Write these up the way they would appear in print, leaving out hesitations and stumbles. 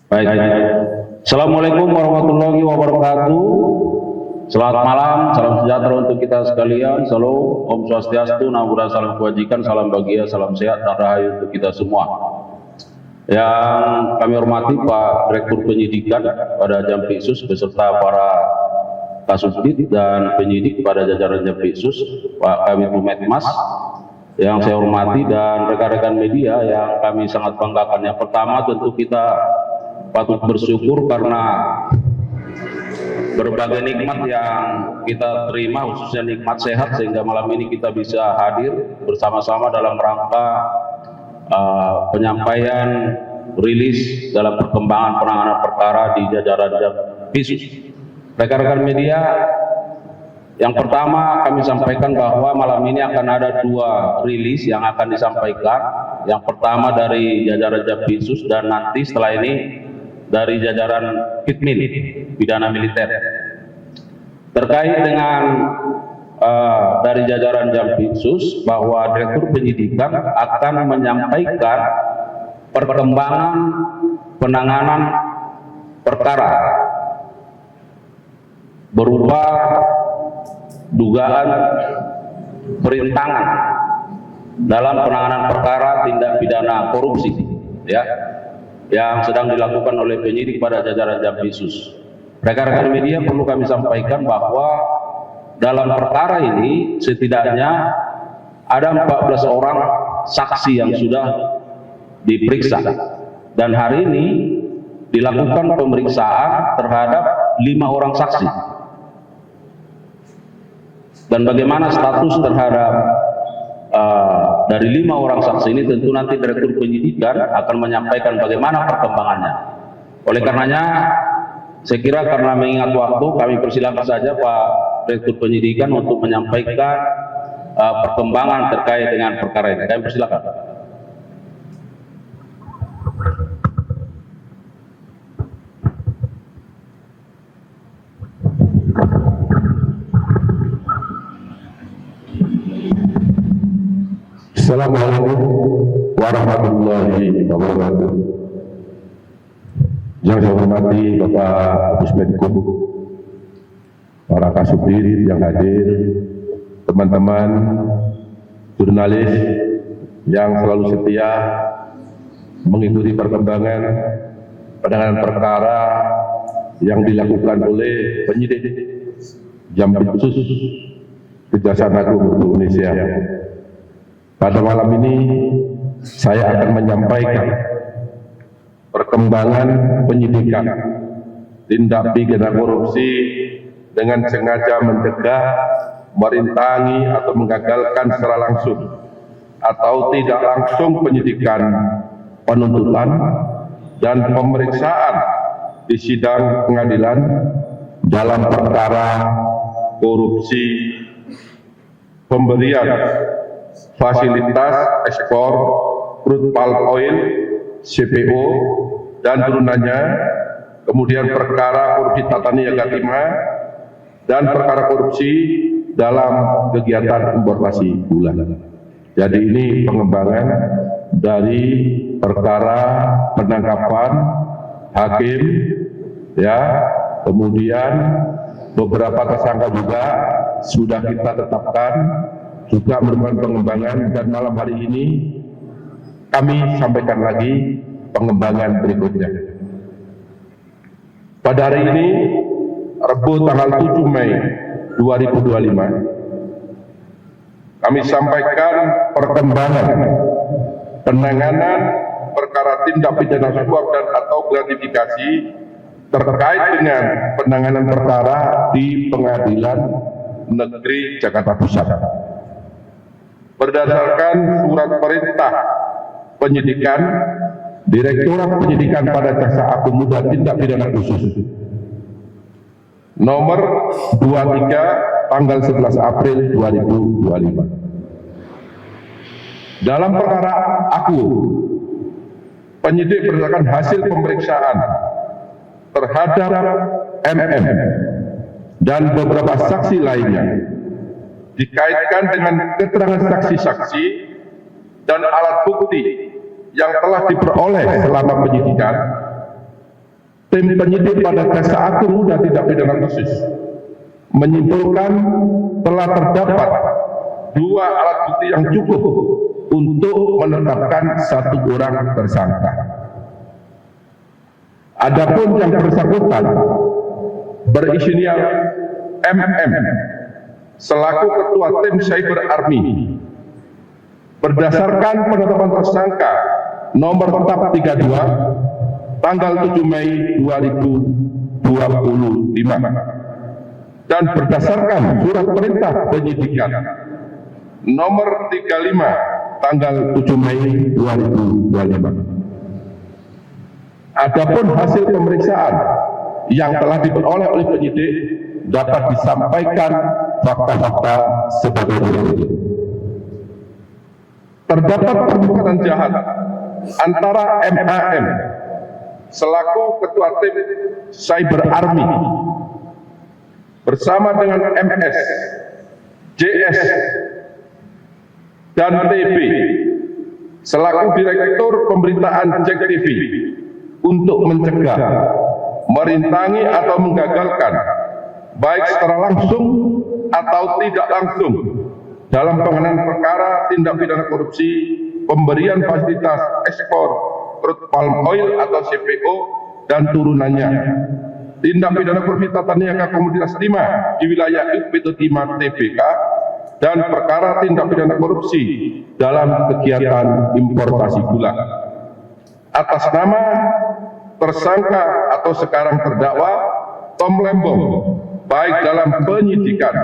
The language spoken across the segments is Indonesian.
Baik. Assalamualaikum warahmatullahi wabarakatuh. Selamat malam, salam sejahtera untuk kita sekalian. Salam, Om Swastiastu, Namo Buddhaya, salam kebajikan, salam bahagia, salam sehat, dan rahayu untuk kita semua. Yang kami hormati Pak Direktur Penyidikan pada Jampitsus beserta para Kasubdit dan penyidik pada jajaran Jampitsus, Pak Kabid Humas, yang saya hormati, dan rekan-rekan media yang kami sangat banggakan. Yang pertama tentu kita patut bersyukur karena berbagai nikmat yang kita terima, khususnya nikmat sehat, sehingga malam ini kita bisa hadir bersama-sama dalam rangka penyampaian rilis dalam perkembangan penanganan perkara di jajaran Jampitsus. Rekan-rekan media, yang pertama kami sampaikan bahwa malam ini akan ada 2 rilis yang akan disampaikan. Yang pertama dari jajaran Jampitsus, dan nanti setelah ini dari jajaran Hitmin Pidana Militer. Terkait dengan dari jajaran Jampitsus, bahwa Direktur Penyidikan akan menyampaikan perkembangan penanganan perkara berupa dugaan perintangan dalam penanganan perkara tindak pidana korupsi, ya, yang sedang dilakukan oleh penyidik pada jajaran Jampitsus. Rekan-rekan media, perlu kami sampaikan bahwa dalam perkara ini setidaknya ada 14 orang saksi yang sudah diperiksa, dan hari ini dilakukan pemeriksaan terhadap 5 orang saksi. Dan bagaimana status terhadap dari 5 orang saksi ini, tentu nanti Direktur Penyidikan akan menyampaikan bagaimana perkembangannya. Oleh karenanya, saya kira karena mengingat waktu, kami persilakan saja Pak Direktur Penyidikan untuk menyampaikan perkembangan terkait dengan perkara ini. Kami persilakan. Assalamualaikum warahmatullahi wabarakatuh. Yang saya hormati Bapak Pusmenkum, para Kasubdit yang hadir, teman-teman jurnalis yang selalu setia mengikuti perkembangan penanganan perkara yang dilakukan oleh penyidik Jampitsus Kejaksaan Agung Republik Indonesia. Pada malam ini saya akan menyampaikan perkembangan penyidikan tindak pidana korupsi dengan sengaja mencegah, merintangi atau menggagalkan secara langsung atau tidak langsung penyidikan, penuntutan, dan pemeriksaan di sidang pengadilan dalam perkara korupsi pemberian fasilitas ekspor crude palm oil CPO dan turunannya, kemudian perkara korupsi tata niaga timah, dan perkara korupsi dalam kegiatan importasi gula. Jadi ini pengembangan dari perkara penangkapan hakim, ya, kemudian beberapa tersangka juga sudah kita tetapkan, juga merupakan pengembangan, dan malam hari ini kami sampaikan lagi pengembangan berikutnya. Pada hari ini, Rabu tanggal 7 Mei 2025, kami sampaikan perkembangan penanganan perkara tindak pidana suap dan atau gratifikasi terkait dengan penanganan perkara di Pengadilan Negeri Jakarta Pusat. Berdasarkan surat perintah penyidikan Direktorat Penyidikan pada Jaksa Agung Muda Tindak Pidana Khusus nomor 23 tanggal 11 April 2025. Dalam perkara aku, penyidik berdasarkan hasil pemeriksaan terhadap MM dan beberapa saksi lainnya dikaitkan dengan keterangan saksi-saksi dan alat bukti yang telah diperoleh selama penyidikan, tim penyidik pada Jaksa Agung Muda Tindak Pidana Khusus menyimpulkan telah terdapat 2 alat bukti yang cukup untuk menetapkan 1 orang tersangka. Adapun yang bersangkutan berinisial MM selaku Ketua Tim Cyber Army berdasarkan penetapan tersangka nomor tetap 32 tanggal 7 Mei 2025 dan berdasarkan surat perintah penyidikan nomor 35 tanggal 7 Mei 2025. Adapun hasil pemeriksaan yang telah diperoleh oleh penyidik dapat disampaikan fakta-fakta sebagai berikut. Terdapat perbuatan jahat antara MAM selaku Ketua Tim Cyber Army bersama dengan MS, JS, dan TB selaku Direktur Pemberitaan JEK TV untuk mencegah, merintangi atau menggagalkan baik secara langsung atau tidak langsung dalam penanganan perkara tindak pidana korupsi pemberian fasilitas ekspor crude palm oil atau CPO dan turunannya, tindak pidana korupsi tata niaga komoditas timah di wilayah UPT Timah TBK, dan perkara tindak pidana korupsi dalam kegiatan importasi gula. Atas nama tersangka atau sekarang terdakwa Tom Lembong, baik dalam penyidikan,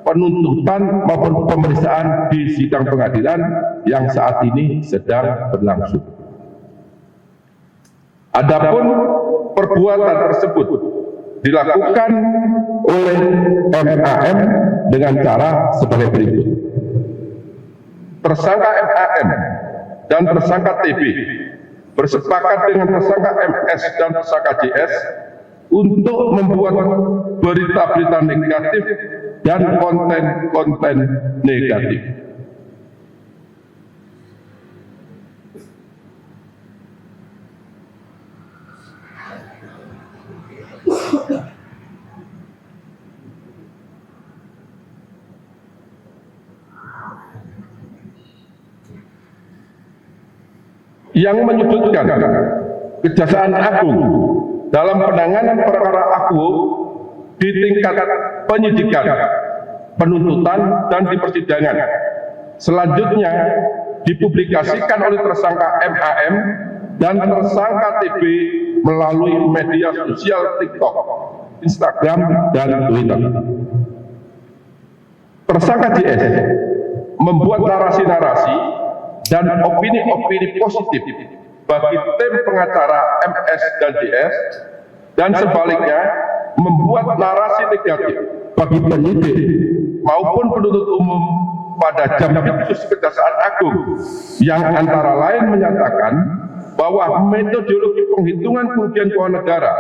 penuntutan maupun pemeriksaan di sidang pengadilan yang saat ini sedang berlangsung. Adapun perbuatan tersebut dilakukan oleh MAM dengan cara sebagai berikut. Tersangka MAM dan tersangka TB bersepakat dengan tersangka MS dan tersangka JS untuk membuat berita-berita negatif dan konten-konten negatif. Yang menyebutkan Kejaksaan Agung dalam penanganan perkara Akwo di tingkat penyidikan, penuntutan, dan di persidangan selanjutnya dipublikasikan oleh tersangka MAM dan tersangka TB melalui media sosial TikTok, Instagram, dan Twitter. Tersangka JS membuat narasi-narasi dan opini-opini positif bagi tim pengacara MS dan JS, dan sebaliknya membuat narasi negatif bagi penyidik maupun penuntut umum pada jam khusus Kejaksaan Agung, yang antara lain menyatakan bahwa metodologi penghitungan kerugian keuangan negara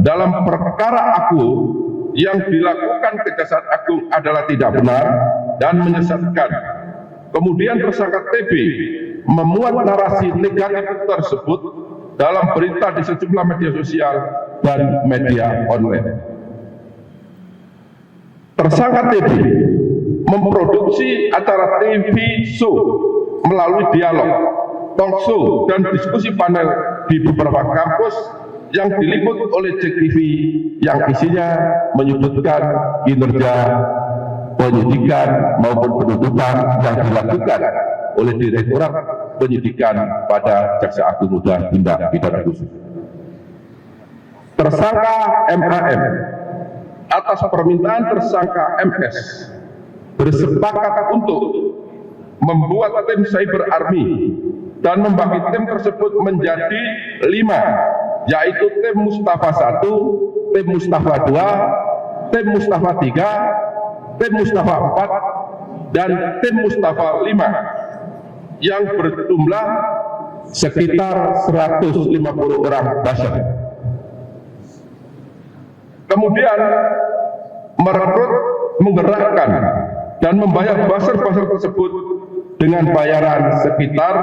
dalam perkara Akwo yang dilakukan Kejaksaan Agung adalah tidak benar dan menyesatkan. Kemudian tersangka TB memuat narasi negatif tersebut dalam berita di sejumlah media sosial dan media online. Tersangka TB memproduksi acara TV show melalui dialog, talk show, dan diskusi panel di beberapa kampus yang diliput oleh JEK TV yang isinya menyebutkan kinerja penyidikan maupun penuntutan yang dilakukan oleh Direktorat Penyidikan pada Jaksa Agung Muda Tindak Pidana Khusus. Tersangka MAM atas permintaan tersangka MS bersepakat untuk membuat tim Cyber Army dan membagi tim tersebut menjadi 5, yaitu tim Mustafa 1, tim Mustafa 2, tim Mustafa 3, tim Mustafa 4, dan tim Mustafa 5 yang berjumlah sekitar 150 orang buzzer. Kemudian merekrut, menggerakkan, dan membayar buzzer-buzzer tersebut dengan bayaran sekitar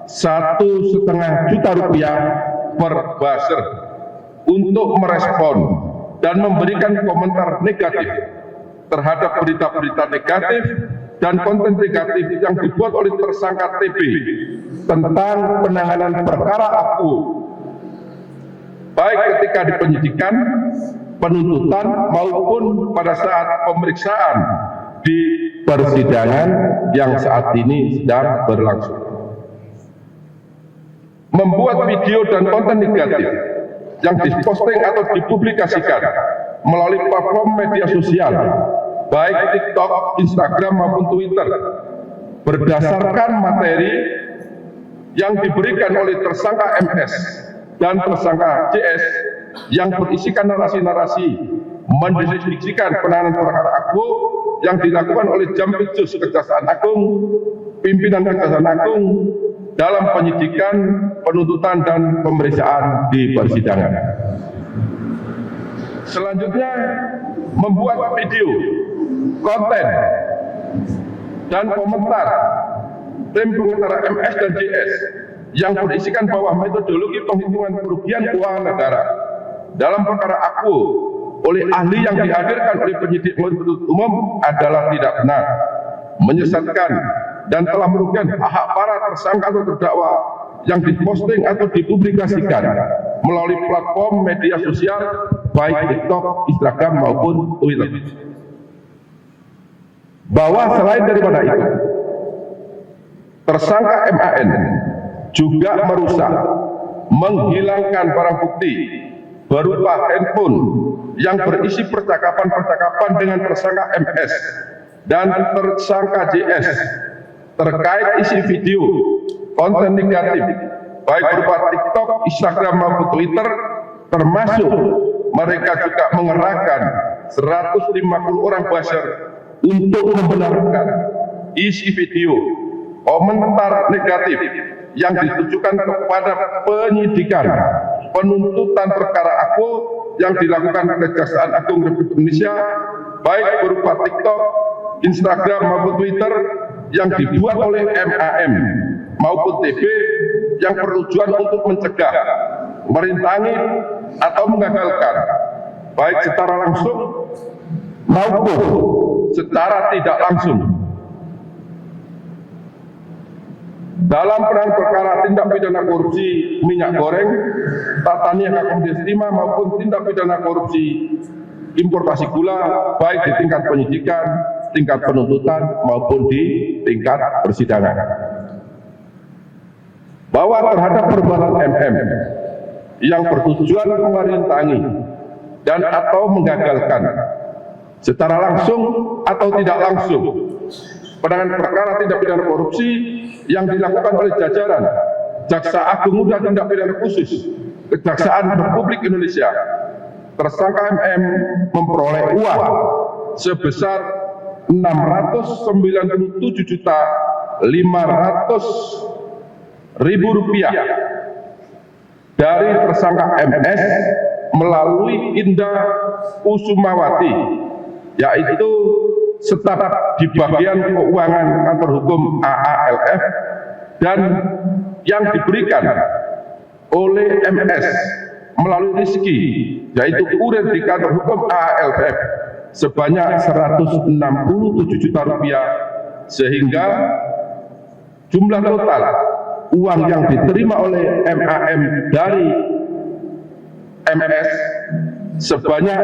1,5 juta rupiah per buzzer untuk merespon dan memberikan komentar negatif terhadap berita-berita negatif dan konten negatif yang dibuat oleh tersangka TB tentang penanganan perkara aku, baik ketika di penyidikan, penuntutan maupun pada saat pemeriksaan di persidangan yang saat ini sedang berlangsung. Membuat video dan konten negatif yang diposting atau dipublikasikan melalui platform media sosial, baik TikTok, Instagram maupun Twitter, berdasarkan materi yang diberikan oleh tersangka MS dan tersangka JS yang berisikan narasi-narasi mendeskripsikan penanganan perkara aku yang dilakukan oleh Jampitsus Kejaksaan Agung, pimpinan Kejaksaan Agung dalam penyidikan, penuntutan, dan pemeriksaan di persidangan. Selanjutnya, membuat video, konten, dan komentar tim pengacara MS dan JS yang berisikan bahwa metodologi penghitungan kerugian keuangan negara dalam perkara aku oleh ahli yang dihadirkan oleh penyidik penuntut umum adalah tidak benar, menyesatkan, dan telah merugikan hak para tersangka atau terdakwa yang diposting atau dipublikasikan melalui platform media sosial baik TikTok, Instagram maupun Twitter. Bahwa selain daripada itu, tersangka MAN juga merusak, menghilangkan barang bukti berupa handphone yang berisi percakapan-percakapan dengan tersangka MS dan tersangka JS terkait isi video konten negatif baik berupa TikTok, Instagram maupun Twitter, termasuk mereka juga mengerahkan 150 orang buzzer untuk membenarkan isi video komentar negatif yang ditujukan kepada penyidikan, penuntutan perkara aku yang dilakukan Kejaksaan Agung Republik Indonesia baik berupa TikTok, Instagram maupun Twitter yang dibuat oleh MAM maupun TB yang bertujuan untuk mencegah, merintangi atau menggagalkan baik secara langsung maupun secara tidak langsung dalam penanganan perkara tindak pidana korupsi minyak goreng, tata niaga komoditas timah maupun tindak pidana korupsi importasi gula baik di tingkat penyidikan, tingkat penuntutan maupun di tingkat persidangan. Bahwa terhadap perbuatan MM yang bertujuan merintangi dan atau menggagalkan secara langsung atau tidak langsung penanganan perkara tindak pidana korupsi yang dilakukan oleh jajaran Jaksa Agung Muda Tindak Pidana Khusus Kejaksaan Republik Indonesia, tersangka MM memperoleh uang sebesar 697.500.000 rupiah dari tersangka MS melalui Indah Kusumawati, yaitu staf di bagian keuangan kantor hukum AALF, dan yang diberikan oleh MS melalui Rizky, yaitu kurir di kantor hukum AALF sebanyak 167 juta rupiah, sehingga jumlah total uang yang diterima oleh MAM dari MS sebanyak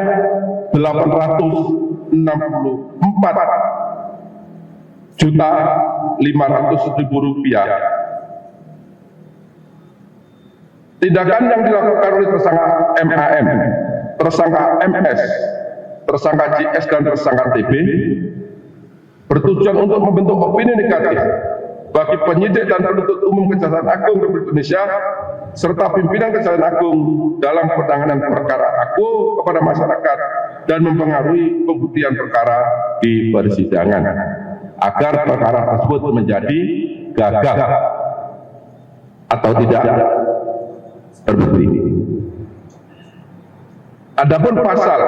864.500.000 rupiah. Tindakan yang dilakukan oleh tersangka MAM, tersangka MS, tersangka JS dan tersangka TB bertujuan untuk membentuk opini negatif bagi penyidik dan penuntut umum Kejaksaan Agung Republik Indonesia serta pimpinan Kejaksaan Agung dalam penanganan perkara aku kepada masyarakat dan mempengaruhi pembuktian perkara di persidangan agar perkara tersebut menjadi gagal atau tidak terbukti. Adapun pasal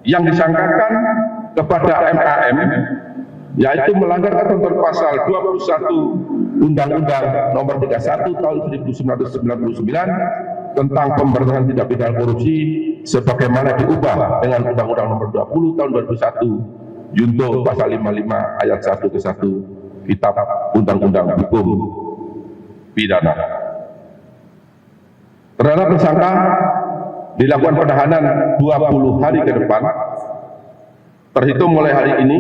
yang disangkakan kepada MAM yaitu melanggar ketentuan pasal 21 Undang-Undang Nomor 31 Tahun 1999 tentang pemberantasan tindak pidana korupsi sebagaimana diubah dengan Undang-Undang Nomor 20 Tahun 2001 Junto Pasal 55 Ayat 1 ke 1 Kitab Undang-Undang Hukum Pidana. Terhadap tersangka dilakukan penahanan 20 hari ke depan terhitung mulai hari ini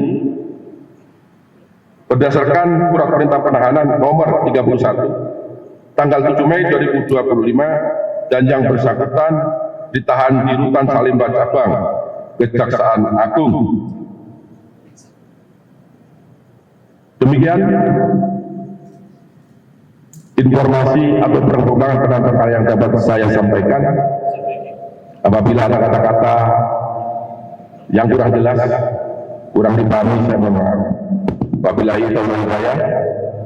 berdasarkan surat perintah penahanan nomor 31 tanggal 7 Mei 2025 dan yang bersangkutan ditahan di Rutan Salemba Cabang Kejaksaan Agung. Demikian informasi atau perkembangan penanganan yang dapat saya sampaikan. Apabila ada kata-kata yang kurang jelas, kurang dipahami, saya mohon maaf. Wabillahi taufiq wal hidayah.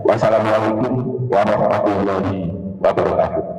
Wassalamualaikum warahmatullahi wabarakatuh.